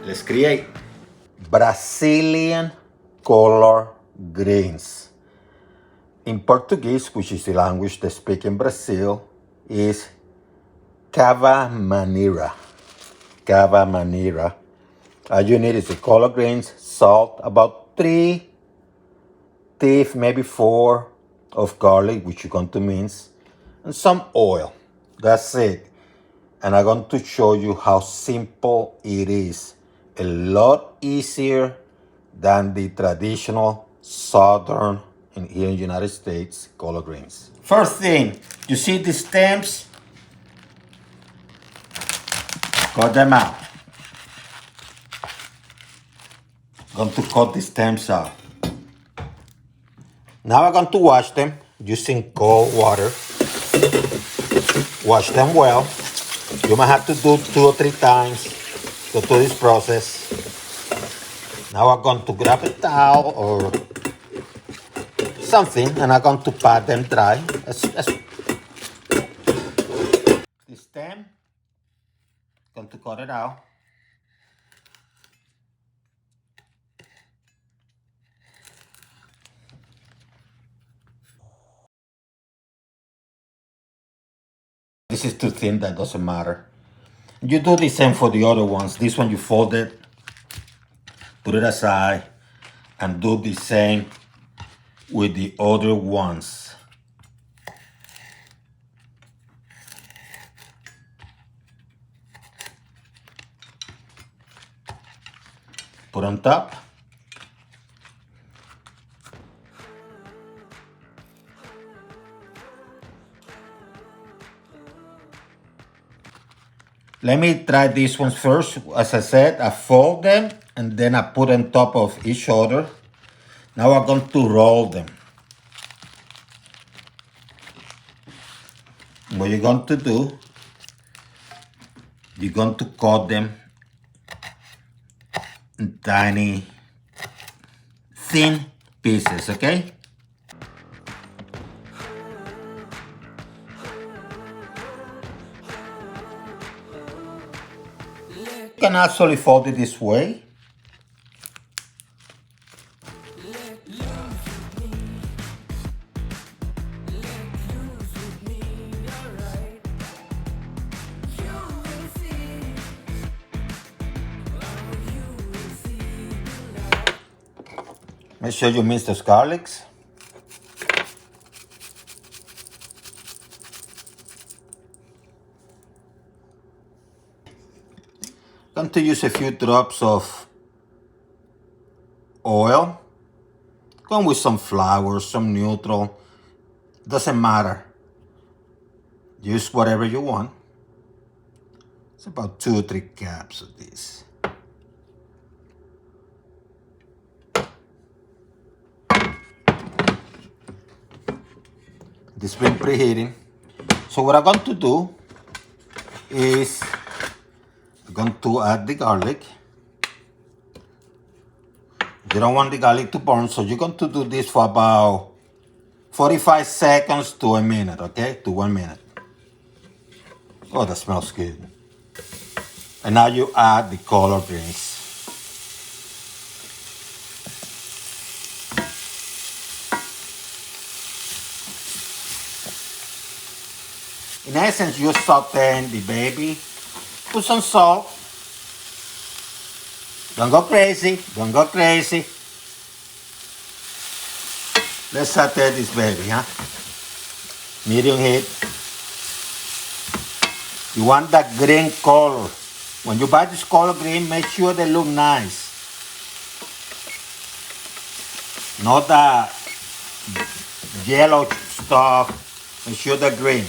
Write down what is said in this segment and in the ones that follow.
Let's create Brazilian color greens. In Portuguese, which is the language they speak in Brazil, is Couve Mineira. Couve Mineira. All you need is the color greens, salt, about 3 teeth, maybe 4 of garlic, which you're going to mince, and some oil. That's it. And I'm going to show you how simple it is. A lot easier than the traditional southern here in the United States color greens. First thing, you see the stems? Cut them out. Going to cut the stems out. Now I'm going to wash them using cold water. Wash them well. You might have to do 2 or 3 times to do this process. Now I'm going to grab a towel or something and I'm going to pat them dry. The stem, going to cut it out. This is too thin, that doesn't matter. You do the same for the other ones. This one you fold it, put it aside, and do the same with the other ones. Put on top. Let me try these ones first. As I said, I fold them and then I put on top of each other. Now I'm going to roll them. What you're going to do, you're going to cut them in tiny, thin pieces, okay? You can actually fold it this way. Make sure you mince those garlics. I'm going to use a few drops of oil. Come with some flour, some neutral. Doesn't matter. Use whatever you want. It's about 2 or 3 cups of this. This has been preheating. So what I'm going to do is I'm going to add the garlic. You don't want the garlic to burn, so you're going to do this for about 45 seconds to a minute, okay? To 1 minute. Oh, that smells good. And now you add the collard greens. In essence, you're sauteing the baby. Put some salt. Don't go crazy. Don't go crazy. Let's saute this baby, huh? Medium heat. You want that green color. When you buy this color green, make sure they look nice. Not that yellow stuff. Make sure they're green.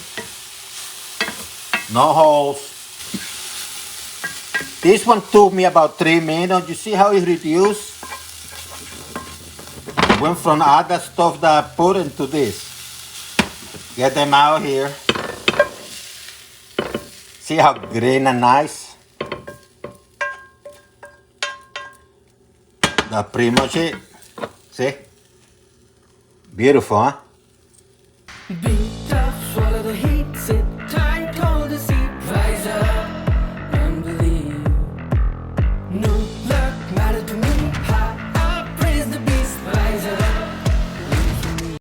No holes. This one took me about 3 minutes. You see how it reduced? Went from other stuff that I put into this. Get them out here. See how green and nice? That's pretty much it. See? Beautiful, huh?